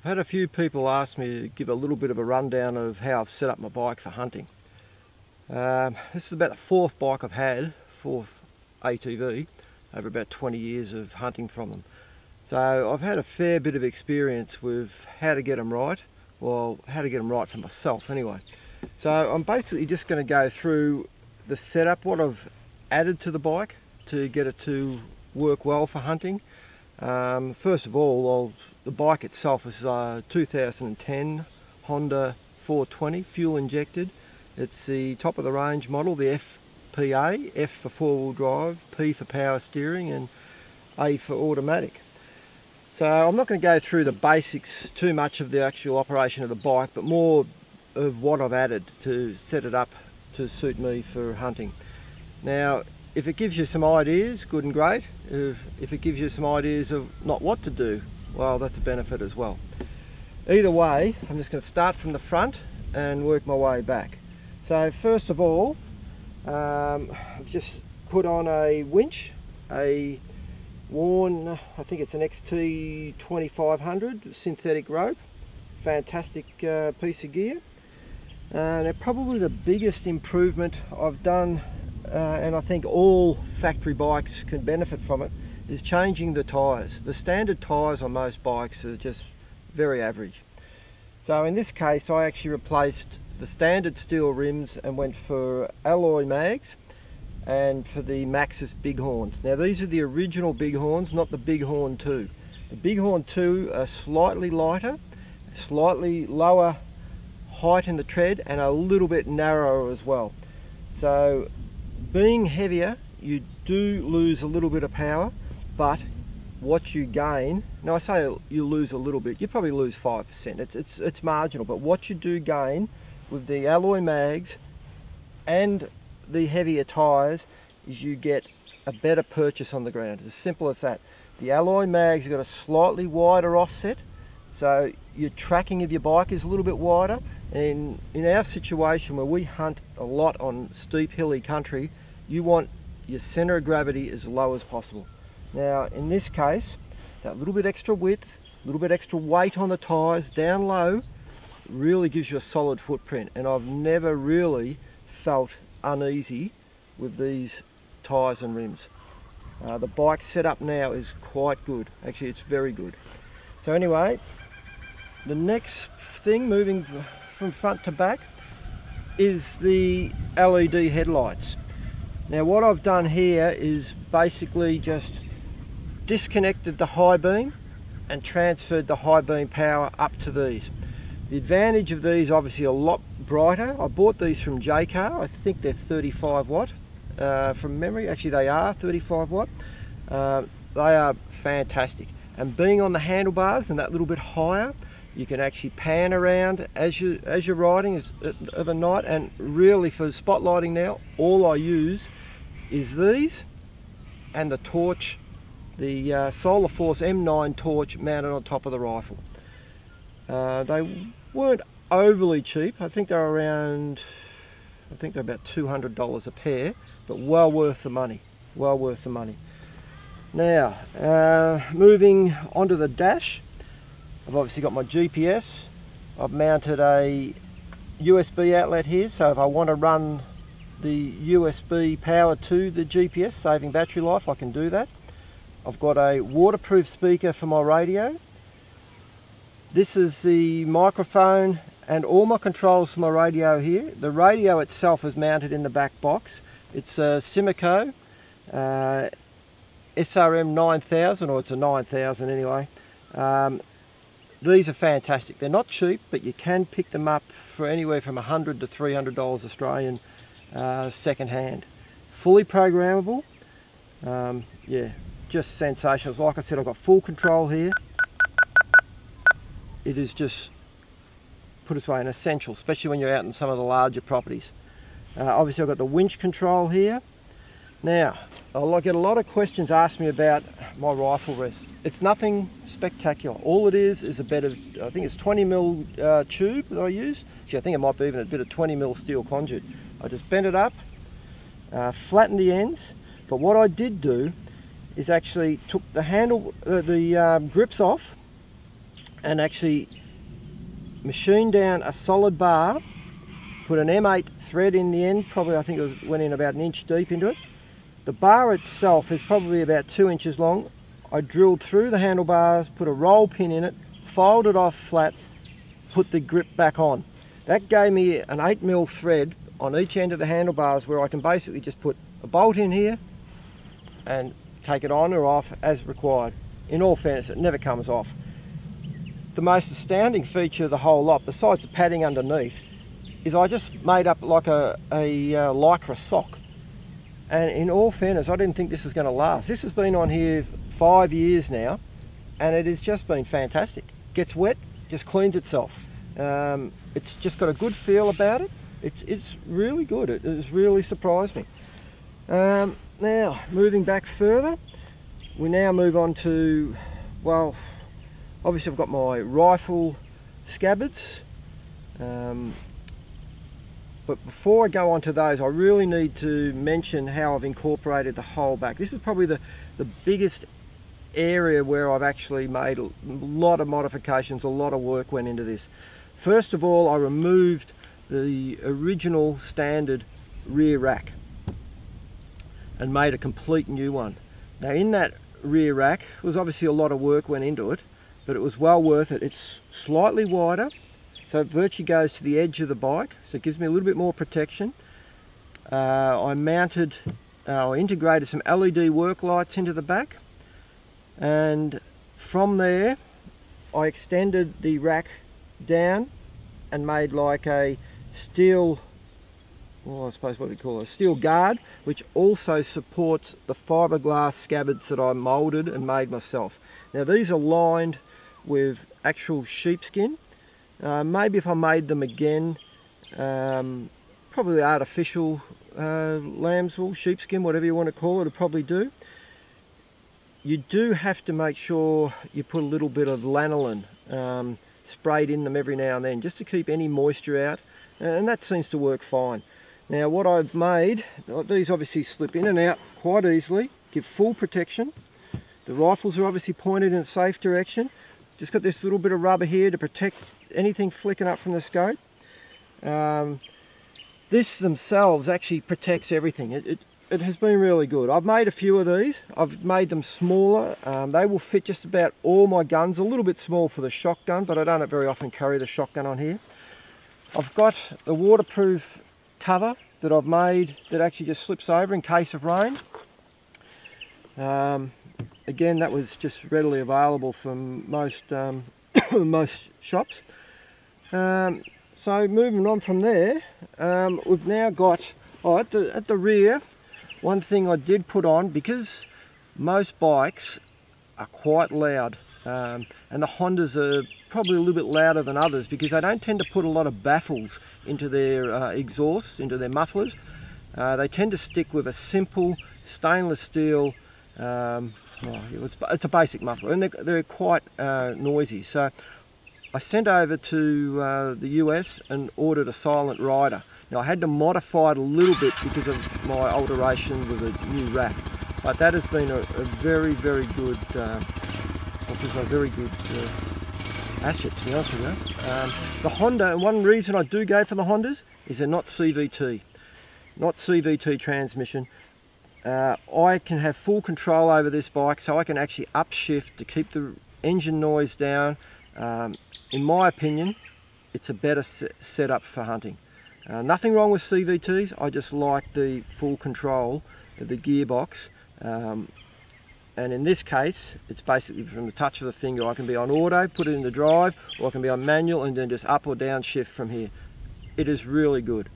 I've had a few people ask me to give a little bit of a rundown of how I've set up my bike for hunting. This is about the fourth bike I've had, fourth ATV, over about 20 years of hunting from them. So I've had a fair bit of experience with how to get them right, well, how to get them right for myself anyway. So I'm basically just going to go through the setup, what I've added to the bike to get it to work well for hunting. First of all, the bike itself is a 2010 Honda 420 fuel injected. It's the top of the range model, the FPA, F for four-wheel drive, P for power steering and A for automatic. So I'm not going to go through the basics too much of the actual operation of the bike, but more of what I've added to set it up to suit me for hunting. Now, if it gives you some ideas, good and great. If it gives you some ideas of not what to do, well, that's a benefit as well. Either way, I'm just going to start from the front and work my way back. So first of all, I've just put on a winch, a worn, I think it's an XT 2500 synthetic rope. Fantastic piece of gear. And probably the biggest improvement I've done, and I think all factory bikes can benefit from it, is changing the tyres. The standard tyres on most bikes are just very average. So in this case I actually replaced the standard steel rims and went for alloy mags and for the Maxxis Bighorns. Now these are the original Bighorns, not the Bighorn 2. The Bighorn 2 are slightly lighter, slightly lower height in the tread and a little bit narrower as well. So being heavier, you do lose a little bit of power, but what you gain, now I say you lose a little bit, you probably lose 5%, it's marginal, but what you do gain with the alloy mags and the heavier tyres is you get a better purchase on the ground. It's as simple as that. The alloy mags have got a slightly wider offset, so your tracking of your bike is a little bit wider, and in our situation where we hunt a lot on steep hilly country, you want your centre of gravity as low as possible. Now in this case, that little bit extra width, a little bit extra weight on the tyres down low really gives you a solid footprint, and I've never really felt uneasy with these tyres and rims. The bike setup now is quite good, actually it's very good. So anyway, the next thing, moving from front to back, is the LED headlights. Now what I've done here is basically just disconnected the high beam and transferred the high beam power up to these. The advantage of these, obviously a lot brighter. I bought these from Jaycar. I think they're 35 watt from memory. Actually they are 35 watt. They are fantastic, and being on the handlebars and that little bit higher, you can actually pan around as you're riding of a night. And really for spotlighting now, all I use is these and the torch, the Solar Force M9 torch mounted on top of the rifle. They weren't overly cheap. I think they're around, I think they're about $200 a pair, but well worth the money. Well worth the money. Now, moving onto the dash, I've obviously got my GPS. I've mounted a USB outlet here, so if I want to run the USB power to the GPS, saving battery life, I can do that. I've got a waterproof speaker for my radio. This is the microphone and all my controls for my radio here. The radio itself is mounted in the back box. It's a Simico SRM 9000, or it's a 9000 anyway. These are fantastic. They're not cheap, but you can pick them up for anywhere from $100 to $300 Australian second hand. Fully programmable. Yeah, just sensational. Like I said, I've got full control here. It is just, put it this way, an essential, especially when you're out in some of the larger properties. Obviously I've got the winch control here. Now, I get a lot of questions asked me about my rifle rest. It's nothing spectacular. All it is a bit of, I think it's 20mm tube that I use. Actually, I think it might be even a bit of 20mm steel conduit. I just bent it up, flattened the ends, but what I did do is actually took the handle, the grips off, and actually machined down a solid bar, put an M8 thread in the end, probably I think it went in about 1 inch deep into it. The bar itself is probably about 2 inches long. I drilled through the handlebars, put a roll pin in it, filed it off flat, put the grip back on. That gave me an 8mm thread on each end of the handlebars where I can basically just put a bolt in here and take it on or off as required. In all fairness, it never comes off. The most astounding feature of the whole lot, besides the padding underneath, is I just made up like a lycra sock. And in all fairness, I didn't think this was going to last. This has been on here 5 years now, and it has just been fantastic. Gets wet, just cleans itself. It's just got a good feel about it. It's really good. It has really surprised me. Now, moving back further, we now move on to, well, obviously I've got my rifle scabbards. But before I go on to those, I really need to mention how I've incorporated the whole back. This is probably the biggest area where I've actually made a lot of modifications, a lot of work went into this. First of all, I removed the original standard rear rack and made a complete new one. Now in that rear rack, it was obviously a lot of work went into it, but it was well worth it. It's slightly wider, so it virtually goes to the edge of the bike, so it gives me a little bit more protection. I integrated some LED work lights into the back, and from there I extended the rack down and made like a steel, well, I suppose what we call a steel guard, which also supports the fiberglass scabbards that I moulded and made myself. Now these are lined with actual sheepskin. Maybe if I made them again, probably artificial lamb's wool, sheepskin, whatever you want to call it, would probably do. You do have to make sure you put a little bit of lanolin sprayed in them every now and then, just to keep any moisture out, and that seems to work fine. Now what I've made, these obviously slip in and out quite easily, give full protection. The rifles are obviously pointed in a safe direction. Just got this little bit of rubber here to protect anything flicking up from the scope. This themselves actually protects everything. It has been really good. I've made a few of these. I've made them smaller. They will fit just about all my guns. A little bit small for the shotgun, but I don't very often carry the shotgun on here. I've got the waterproof cover that I've made that actually just slips over in case of rain. Again, that was just readily available from most most shops. So moving on from there, we've now got at the rear. One thing I did put on, because most bikes are quite loud, and the Hondas are probably a little bit louder than others because they don't tend to put a lot of baffles into their exhausts, into their mufflers. They tend to stick with a simple stainless steel, it's a basic muffler, and they're quite noisy. So I sent over to the US and ordered a silent rider. Now I had to modify it a little bit because of my alteration with a new rack, but that has been a very, very good, asset, to be honest with you. The Honda, and one reason I do go for the Hondas is they're not CVT transmission. I can have full control over this bike, so I can actually upshift to keep the engine noise down. In my opinion, it's a better setup for hunting. Nothing wrong with CVTs, I just like the full control of the gearbox. And in this case, it's basically from the touch of the finger. I can be on auto, put it into drive, or I can be on manual and then just up or down shift from here. It is really good.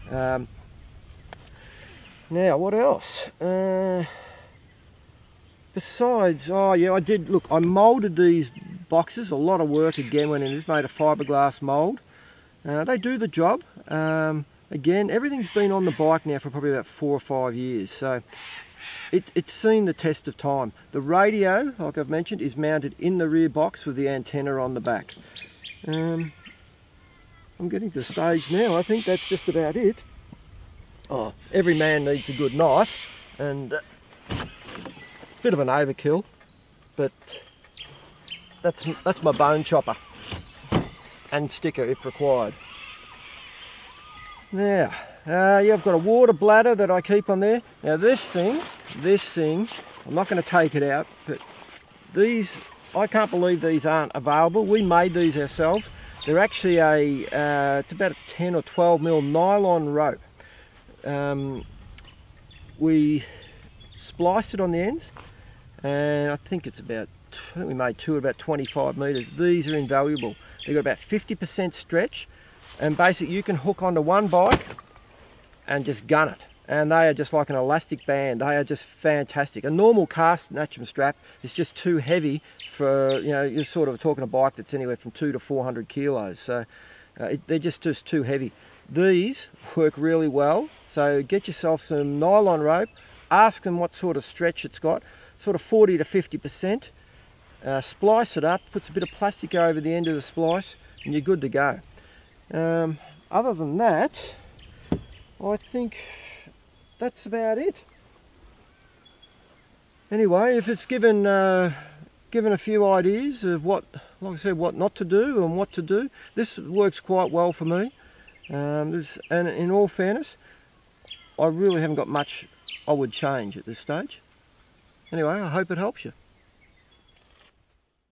Now, what else? Besides, oh yeah, I moulded these boxes. A lot of work again went in this, made a fiberglass mould. They do the job. Again, everything's been on the bike now for probably about 4 or 5 years, so it's seen the test of time. The radio, like I've mentioned, is mounted in the rear box with the antenna on the back. I'm getting to the stage now, I think that's just about it. Oh, every man needs a good knife, and bit of an overkill, but that's my bone chopper and sticker if required. Now, yeah, I've got a water bladder that I keep on there. Now this thing, I'm not going to take it out, but these, I can't believe these aren't available. We made these ourselves. They're actually it's about a 10 or 12 mil nylon rope. We spliced it on the ends, and I think we made two at about 25 metres. These are invaluable. They've got about 50% stretch, and basically you can hook onto one bike and just gun it. And they are just like an elastic band. They are just fantastic. A normal cast Natcham strap is just too heavy for, you know, you're sort of talking a bike that's anywhere from 200 to 400 kilos. So they're just too heavy. These work really well. So get yourself some nylon rope. Ask them what sort of stretch it's got. Sort of 40 to 50%. Splice it up. Puts a bit of plastic over the end of the splice, and you're good to go. Other than that, I think that's about it. Anyway, if it's given a few ideas of what, like I said, what not to do and what to do, this works quite well for me. And in all fairness, I really haven't got much I would change at this stage. Anyway, I hope it helps you.